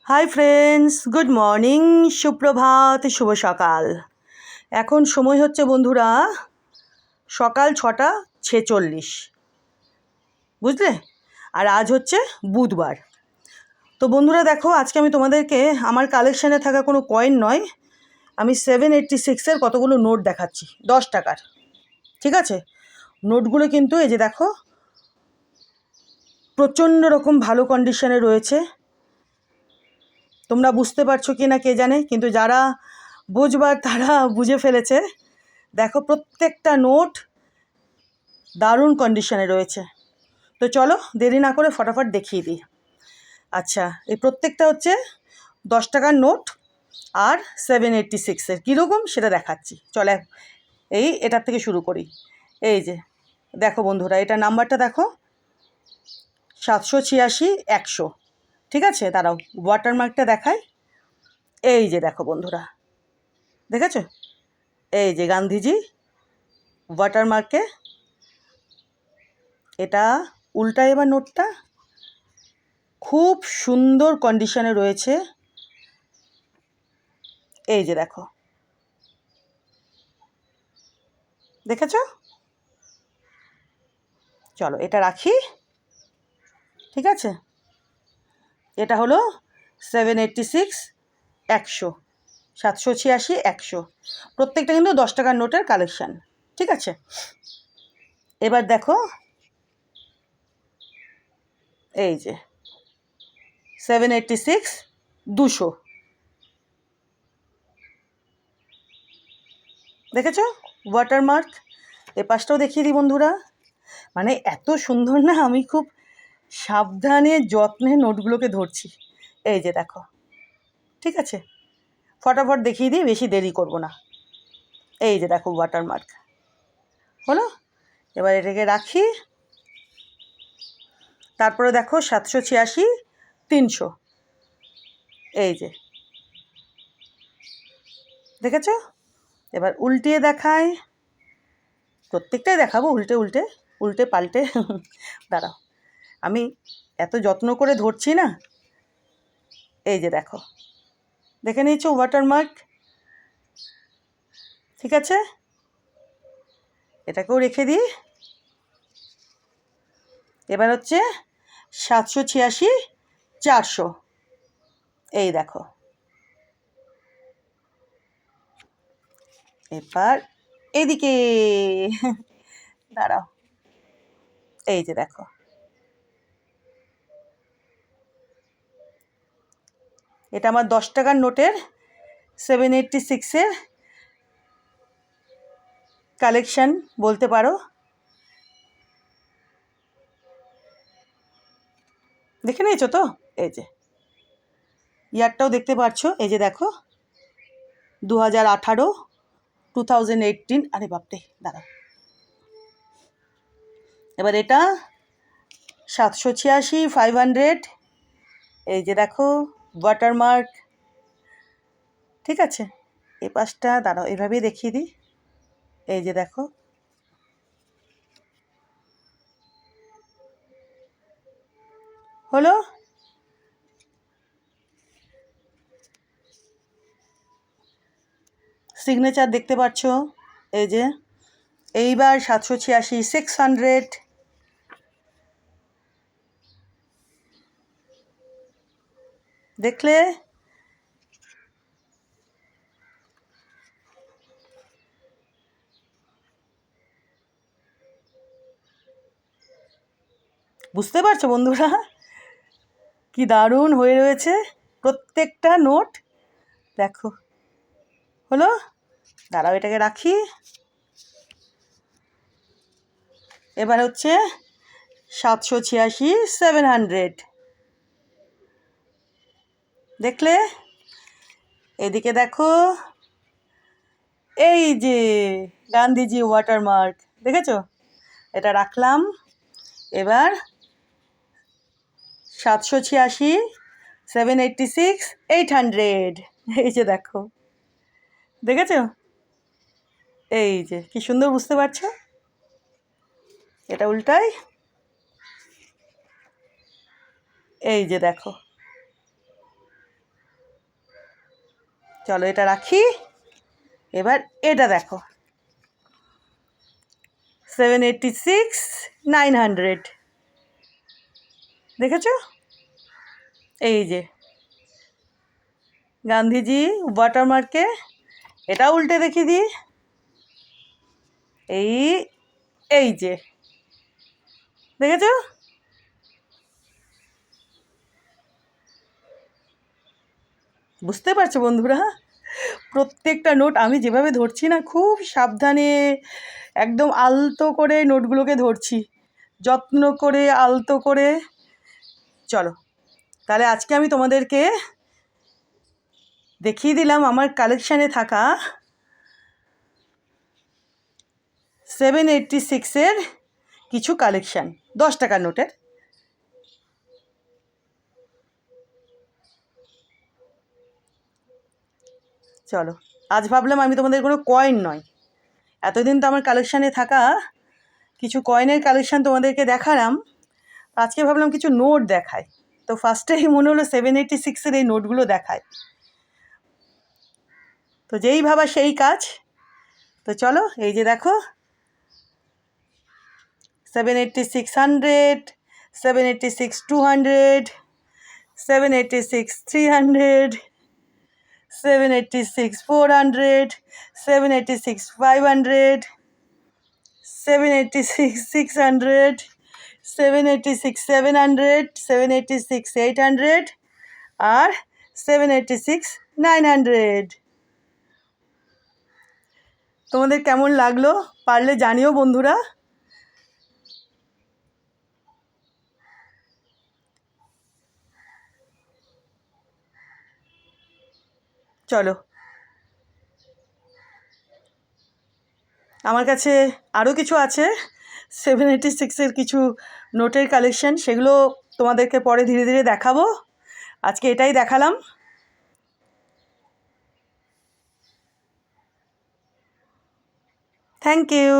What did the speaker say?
Hi friends, good morning, সুপ্রভাত, শুভ সকাল। এখন সময় হচ্ছে বন্ধুরা সকাল 6:46, বুঝলে? আর আজ হচ্ছে বুধবার। তো বন্ধুরা দেখো, আজকে আমি তোমাদেরকে আমার কালেকশানে থাকা কোনো কয়েন নয়, আমি 786-এর কতগুলো নোট দেখাচ্ছি, 10 টাকার। ঠিক আছে? নোটগুলো কিন্তু এই যে দেখো, প্রচণ্ড রকম ভালো কন্ডিশনে রয়েছে। তোমরা বুঝতে পারছো কি না কে জানে, কিন্তু যারা বুঝবার তারা বুঝে ফেলেছে। দেখো, প্রত্যেকটা নোট দারুণ কন্ডিশনে রয়েছে। তো চলো দেরি না করে ফটাফট দেখিয়ে দিই। আচ্ছা, এই প্রত্যেকটা হচ্ছে 10 টাকার নোট আর 786-এর কীরকম সেটা দেখাচ্ছি। চলে এটার থেকে শুরু করি। এই যে দেখো বন্ধুরা, এটা নাম্বারটা দেখো, 786-100। ঠিক আছে, দাঁড়াও ওয়াটারমার্কটা দেখায়। এই যে দেখো বন্ধুরা, দেখেছো? এই যে গান্ধীজি ওয়াটারমার্কে। এটা উল্টায় এবার নোটটা, খুব সুন্দর কন্ডিশনে রয়েছে। এই যে দেখো, দেখেছো? চলো এটা রাখি। ঠিক আছে, এটা হলো 786-100, 786-100, প্রত্যেকটা কিন্তু 10 টাকার নোটের কালেকশান। ঠিক আছে, এবার দেখো এই যে 786-200, দেখেছো ওয়াটারমার্ক। এ পাশটাও দেখিয়ে দিই বন্ধুরা। মানে এত সুন্দর না, আমি খুব সাবধানে যত্নে নোটগুলোকে ধরছি। এই যে দেখো, ঠিক আছে, ফটাফট দেখিয়ে দিই, বেশি দেরি করব না। এই যে দেখো ওয়াটারমার্ক হলো। এবার এটাকে রাখি। তারপরে দেখো 786-300, এই যে দেখেছো? এবার উল্টিয়ে দেখাই, প্রত্যেকটাই দেখাবো উল্টে উল্টে উল্টে পাল্টে। দাঁড়াও, আমি এত যত্ন করে ধরছি না। এই যে দেখো, দেখে নিয়েছো ওয়াটারমার্ক। ঠিক আছে, এটাকেও রেখে দিই। এবার হচ্ছে 786-400, এই দেখো। এবার এদিকে দাঁড়াও, এই যে দেখো, এটা আমার 10 টাকার নোটের 786-এর কালেকশান বলতে পারো। দেখে নিয়েছো তো? এই যে ইয়ারটাও দেখতে পাচ্ছ, এই যে দেখো 2018, 2018। আরে বাপরে, দাঁড়াও। এবার এটা 786-500, এই যে দেখো ওয়াটারমার্ক। ঠিক আছে, এই পাশটা দাঁড়াও এভাবেই দেখিয়ে দিই। এই যে দেখো, হলো। সিগনেচার দেখতে পাচ্ছ, এই যে। এইবার 786-600, দেখলে? বুঝতে পারছো বন্ধুরা কি দারুণ হয়ে রয়েছে প্রত্যেকটা নোট। দেখো, হলো। দাঁড়াও এটাকে রাখি। এবার হচ্ছে 786-700, দেখলে? এদিকে দেখো, এই যে গান্ধীজি ওয়াটারমার্ক, দেখেছো? এটা রাখলাম। এবার 786-786-800, এই যে দেখো, দেখেছো? এই যে কি সুন্দর, বুঝতে পারছো? এটা উল্টাই, এই যে দেখো, চলো এটা রাখি। এবার এটা দেখো, 786, 900, দেখেছো? এই যে গান্ধীজি ওয়াটারমার্কে, এটা উল্টে দেখিয়ে দিই, এই এই যে দেখেছো? বুঝতে পারছো বন্ধুরা? প্রত্যেকটা নোট আমি যেভাবে ধরছি না, খুব সাবধানে একদম আলতো করে নোটগুলোকে ধরছি, যত্ন করে আলতো করে। চলো তাহলে আজকে আমি তোমাদেরকে দেখিয়ে দিলাম আমার কালেকশানে থাকা 786-এর কিছু কালেকশান, 10 টাকার নোটের। চলো, আজ ভাবলাম আমি তোমাদের কোনো কয়েন নয়, এতদিন তো আমার কালেকশানে থাকা কিছু কয়েনের কালেকশান তোমাদেরকে দেখালাম, আজকে ভাবলাম কিছু নোট দেখায়। তো ফার্স্টেই মনে হলো 786-এর এই নোটগুলো দেখায়, তো যেই ভাবা সেই কাজ। তো চলো, এই যে দেখো 786-100, 786-200, 786-300, 786-400, 786-500, 786-600, 786-700, 786-800 আর 786-900। তোমাদের কেমন লাগলো পারলে জানিও বন্ধুরা। চলো, আমার কাছে আরও কিছু আছে 786-এর কিছু নোটের কালেকশন, সেগুলো তোমাদেরকে পরে ধীরে ধীরে দেখাবো। আজকে এটাই দেখালাম। Thank you.